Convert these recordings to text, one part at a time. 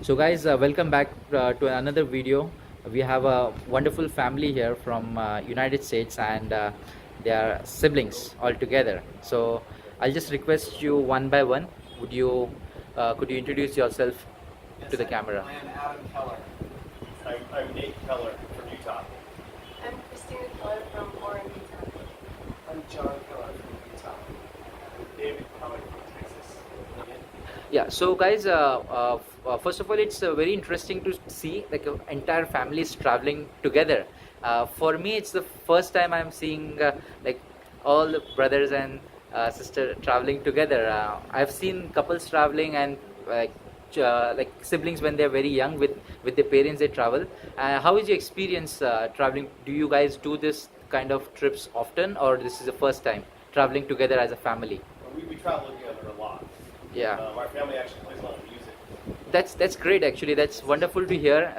So guys, welcome back to another video. We have a wonderful family here from United States, and they are siblings all together. So I'll just request you one by one. Would you could you introduce yourself to Yes, the camera? I am Adam Keller. I'm Nate Keller from Utah. I'm Christina Keller from Warren, Utah. I'm John Keller from Utah. David Keller from Texas. Yeah, so guys, first of all, it's very interesting to see like entire families traveling together. For me, it's the first time I'm seeing like all the brothers and sister traveling together. I've seen couples traveling and like siblings when they're very young with their parents they travel. How is your experience traveling? Do you guys do this kind of trips often, or this is the first time traveling together as a family? We travel together a lot. Yeah. Our family actually plays a lot of music. That's great actually. That's wonderful to hear.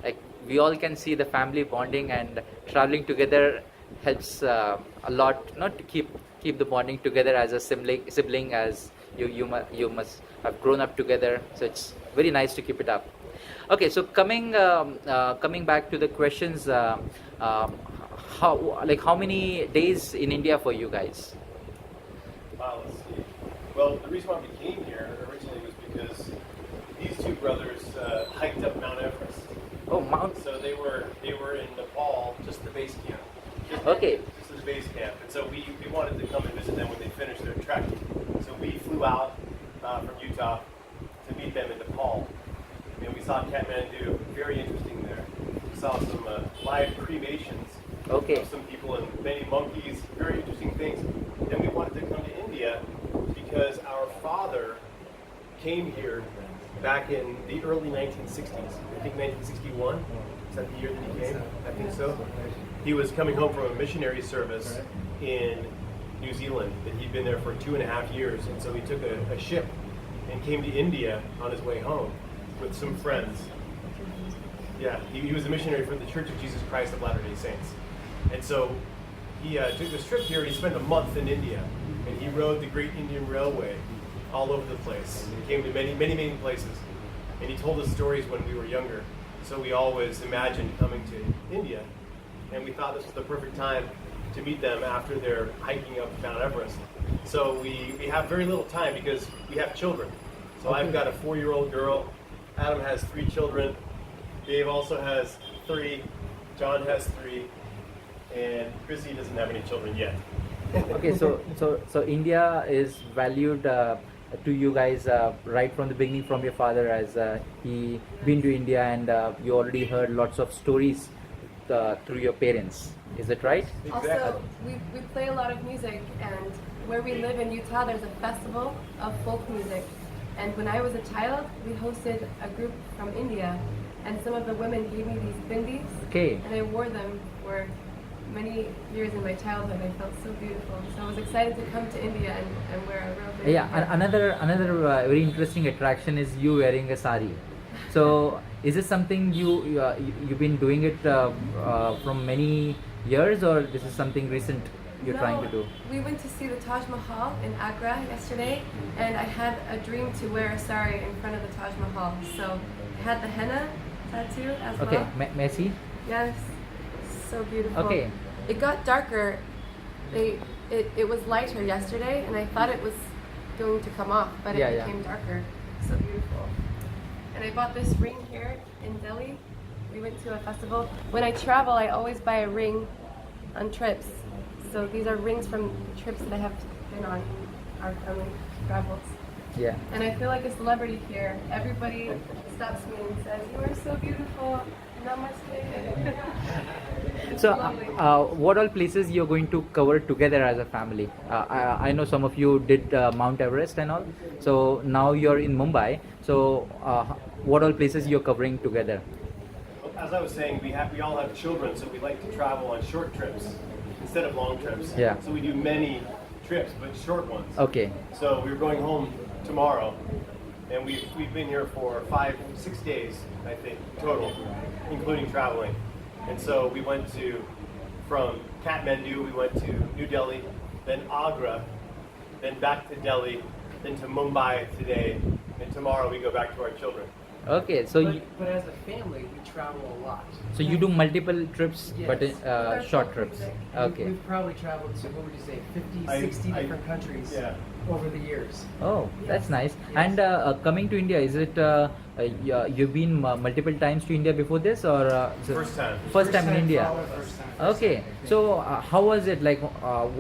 Like we all can see the family bonding, and traveling together helps a lot. Not to keep the bonding together as a sibling, as you must have grown up together. So it's very nice to keep it up. Okay, so coming back to the questions, how many days in India for you guys? Wow, let's see. Well, the reason why we came here originally was because these two brothers hiked up Mount Everest. Oh, Mount. So they were in Nepal, just the base camp. Okay. Just the base camp. And so we wanted to come and visit them when they finished their trek. So we flew out from Utah to meet them in Nepal. And we saw Kathmandu, very interesting there. We saw some live cremations Okay. of some people and many monkeys, very interesting things. Then we wanted to come to India because our father came here back in the early 1960s. I think 1961. Is that the year that he came? I think so. He was coming home from a missionary service in New Zealand, and he'd been there for 2.5 years. And so he took a ship and came to India on his way home with some friends. Yeah, he was a missionary for the Church of Jesus Christ of Latter-day Saints. And so he took this trip here, and he spent a month in India, and he rode the Great Indian Railway all over the place. He came to many places, and he told us stories when we were younger. So we always imagined coming to India, and we thought this was the perfect time to meet them after they're hiking up Mount Everest. So we have very little time because we have children. So I've got a 4-year-old girl. Adam has 3 children. Dave also has 3. John has 3. And Chrissy doesn't have any children yet. Okay, so India is valued to you guys right from the beginning from your father, as he been to India, and you already heard lots of stories through your parents. Is that right? Also, we play a lot of music, and where we live in Utah, there's a festival of folk music. And when I was a child, we hosted a group from India, and some of the women gave me these bindis, Okay. and I wore them for many years in my childhood. I felt so beautiful. So I was excited to come to India and wear a real bindi. Yeah, another very interesting attraction is you wearing a sari. So is this something you've been doing it from many years, or this is something recent you're trying to do? We went to see the Taj Mahal in Agra yesterday, and I had a dream to wear a sari in front of the Taj Mahal. So I had the henna tattoo as Okay, well. Messi. Yes, so beautiful. Okay. It got darker. It was lighter yesterday, and I thought it was going to come off, but Yeah, it yeah. became darker. So beautiful. And I bought this ring here in Delhi. We went to a festival. When I travel, I always buy a ring on trips. So these are rings from trips that I have been on, our family travels. Yeah. And I feel like a celebrity here. Everybody stops me and says, "You are so beautiful. Namaste." So, what all places you're going to cover together as a family? I know some of you did Mount Everest and all. So now you're in Mumbai. So, what all places you're covering together? As I was saying, we all have children, so we like to travel on short trips instead of long trips. Yeah. So we do many trips, but short ones. Okay. So we're going home tomorrow, and we've been here for 5-6 days, I think, total, including traveling. And so we went from Kathmandu, we went to New Delhi, then Agra, then back to Delhi, then to Mumbai today, and tomorrow we go back to our children. Okay, so But as a family, we travel a lot. you do multiple trips, but Yes. short trips. Okay. We've probably traveled to, what would you say, 50, I- 60 I- different countries Yeah. over the years. Oh, that's nice. Yes. And coming to India, is it you've been multiple times to India before this, or First time. First time in India. for all of us. First time. Okay, so how was it? Like,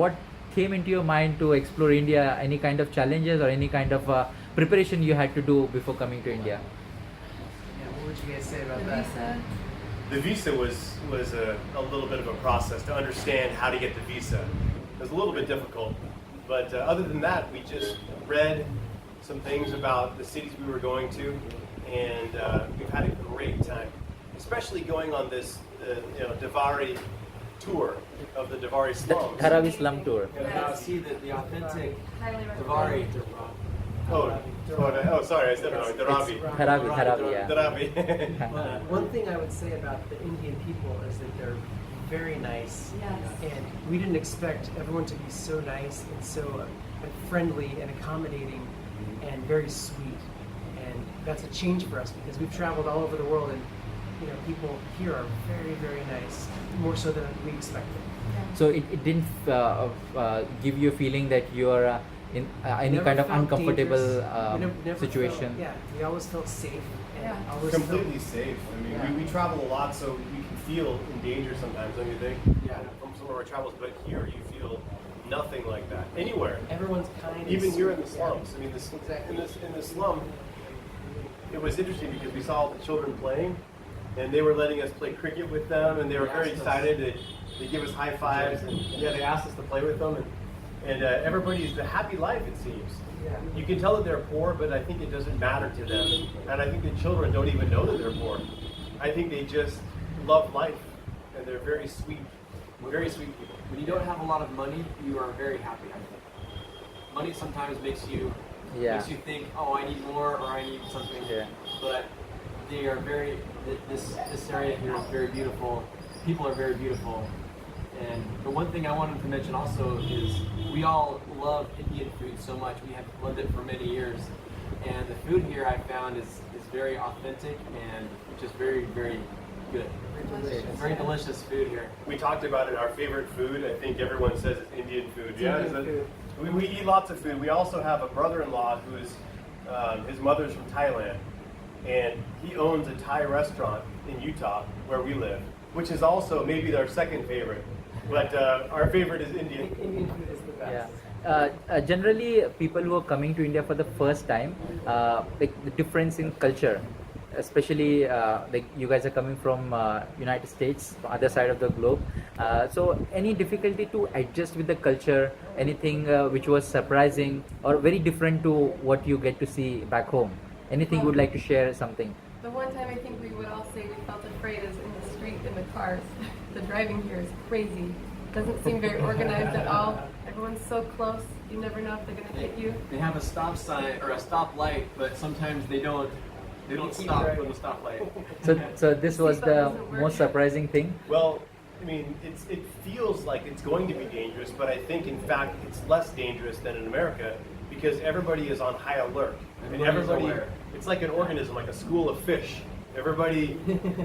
what came into your mind to explore India? Any kind of challenges or any kind of preparation you had to do before coming to India? Yeah, what would you guys say about The that? visa. The visa was a little bit of a process to understand how to get the visa. It was a little bit difficult, but other than that, we just read some things about the cities we were going to, and we've had a great time, especially going on this Davari tour of the Davari slums. Dharavi slum tour. Now see the authentic Highly Davari. Sorry, I said it wrong. Dharavi. Dharavi, yeah. Dharavi. One thing I would say about the Indian people is that they're very nice. Yes. And we didn't expect everyone to be so nice and so friendly and accommodating and very sweet. And that's a change for us because we've traveled all over the world and people here are very, very nice, more so than we expected. So it didn't give you a feeling that you are in any Never kind of felt uncomfortable dangerous. We never situation. Felt, yeah, we always felt safe. And Yeah. always Completely felt, safe. I mean, Yeah. we travel a lot, so we can feel in danger sometimes, don't you think? Yeah. From some of our travels, but here you feel nothing like that anywhere. everyone's kind. Even and here in the sweet. slums. I mean, Exactly. in the slum, it was interesting because we saw all the children playing, and they were letting us play cricket with them, and they were very excited. They give us high fives, and they asked us to play with them, and everybody's a happy life, it seems. Yeah. You can tell that they're poor, but I think it doesn't matter to them. And I think the children don't even know that they're poor. I think they just love life, and they're very sweet people. When you don't have a lot of money, you are very happy, I think. Money sometimes makes you think, oh, I need more or I need something. Yeah. But they are this area here is very beautiful. People are very beautiful. And the one thing I wanted to mention also is we all love Indian food so much. We have loved it for many years. And the food here I found is very authentic and just very, very good. Very delicious food here. We talked about it. Our favorite food, I think everyone says, is Indian food. Indian is it? food. We eat lots of food. We also have a brother-in-law who's his mother's from Thailand, and he owns a Thai restaurant in Utah where we live, which is also maybe our second favorite. But our favorite is Indian. Indian food is the best. Yeah. Generally, people who are coming to India for the first time, like the difference in culture, especially like you guys are coming from United States, other side of the globe. So any difficulty to adjust with the culture, anything which was surprising or very different to what you get to see back home? Anything you would like to share? Something? The one time I think we would all say we felt afraid is in the street in the cars. The driving here is crazy. Doesn't seem very organized at all. Everyone's so close. You never know if they're gonna hit you. They have a stop sign or a stop light, but sometimes they don't keep stop driving. for the stoplight. So this was the Doesn't work. most surprising thing. Well, I mean, it feels like it's going to be dangerous, but I think in fact it's less dangerous than in America because everybody is on high alert. And Everybody's everybody, aware. it's like an organism, like a school of fish. Everybody,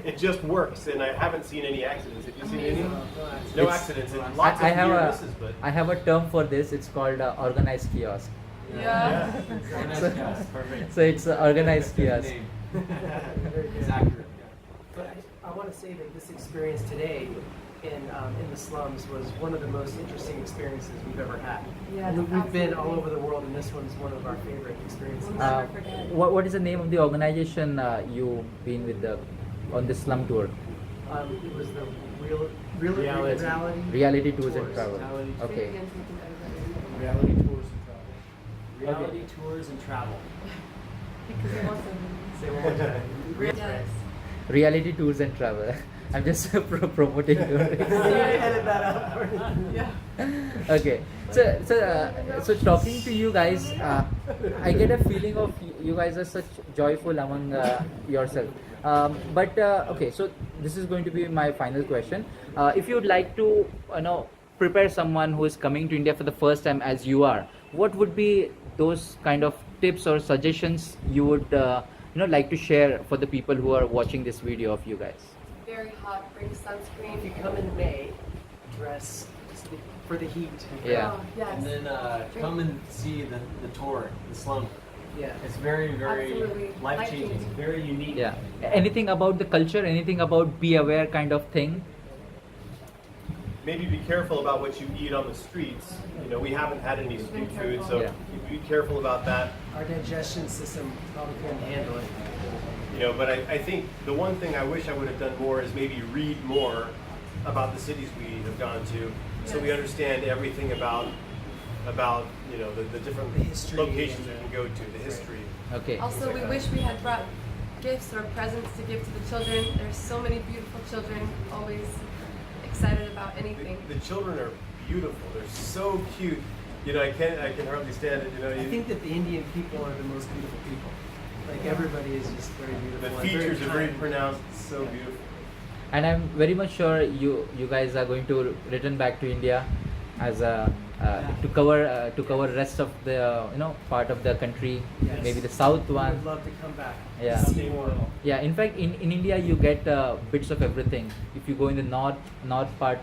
it just works, and I haven't seen any accidents. Have you seen any? No It's- accidents, and lots I of have near a misses, but I have a term for this. It's called organized kiosk. Yeah. Perfect. So it's organized kiosk. Name. It's accurate. But I want to say that this experience today in the slums was one of the most interesting experiences we've ever had. Yes, And we've been all absolutely. over the world, and this one's one of our favorite experiences. We'll never forget. What is the name of the organization you been with on the slum tour? It was the Reality. Reality Tours and Tours. Travel. Reality Say it Okay. again so we can everybody. Reality tours and travel. Reality tours and travel. Because he wants to. Say it one more time. Yes. Reality Tours and Travel. I'm just promoting You it. edit that out. Yeah. Okay. So talking to you guys, I get a feeling of you guys are such joyful among yourself. But okay, so this is going to be my final question. If you'd like to, prepare someone who is coming to India for the first time as you are, what would be those kind of tips or suggestions you would like to share for the people who are watching this video of you guys? Very hot. Bring If you sunscreen. come in May, dress for the heat. Yeah. Oh, yes. And then come and see the tour, the slum. Yeah. It's very, very Absolutely. life changing. Life-changing. Very unique. Yeah. Anything about the culture? Anything about be aware kind of thing? Maybe be careful about what you eat on the streets. You know, we haven't had any street food, so Yeah. be careful about that. Our digestion system probably couldn't handle it. You know, but I think the one thing I wish I would have done more is maybe read more about the cities we have gone to, so we Yes. understand everything about the different The history locations we and can go to, the history. Okay. Also, we wish we had brought gifts or presents to give to the children. There's so many beautiful children, always excited about anything. The children are beautiful. They're so cute. You know, I can hardly stand it. You know, I think that the Indian people are the most beautiful people. Like everybody is just very beautiful. the and features are very kind. pronounced. It's so beautiful. And I'm very much sure you guys are going to return back to India as a to cover rest of the part of the country, Yes. maybe the south We one. would love to come back. Yeah. See more. Yeah, in fact, in India you get bits of everything. If you go in the north part,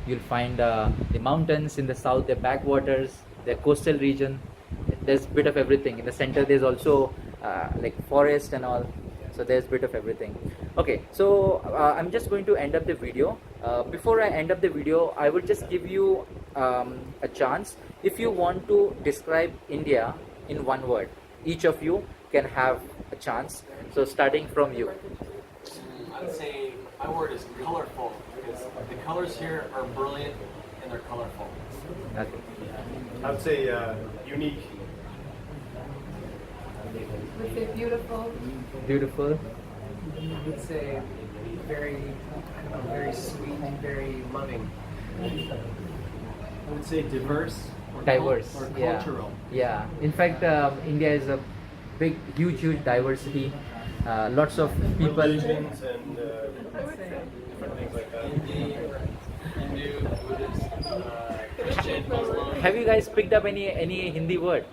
you'll find the mountains. In the south, the backwaters, the coastal region. There's bit of everything. In the center, there's also like forest and all. So there's bit of everything. Okay, so I'm just going to end up the video. Before I end up the video, I will just give you a chance. If you want to describe India in one word, each of you can have a chance. So starting from you. I would say my word is colorful because the colors here are brilliant and they're colorful. Okay. I would say unique. Would say beautiful. Beautiful. I would say very, I don't know, very sweet and very loving. I would say diverse or Diverse. or Yeah. cultural. Yeah. In fact, India is a big, huge diversity. Lots of people. Religions and different things like that. Hindu, Buddhist, Christian, Muslim. Have you guys picked up any Hindi word?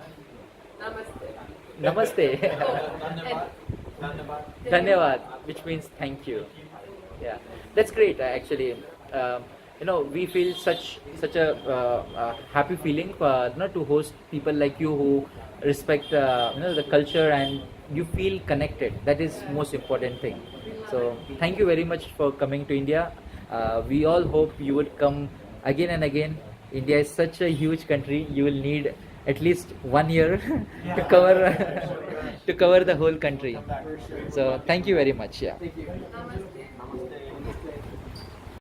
Namaste. Namaste. Dhanyavad. Dhanyavad. Dhanyavad, which means thank you. Yeah, that's great. Actually, we feel such a happy feeling to host people like you who respect the culture and you feel connected. That is most important thing. So thank you very much for coming to India. We all hope you would come again and again. India is such a huge country. You will need at least 1 year to cover the whole country. So thank you very much. Yeah. Thank you. Namaste. Namaste.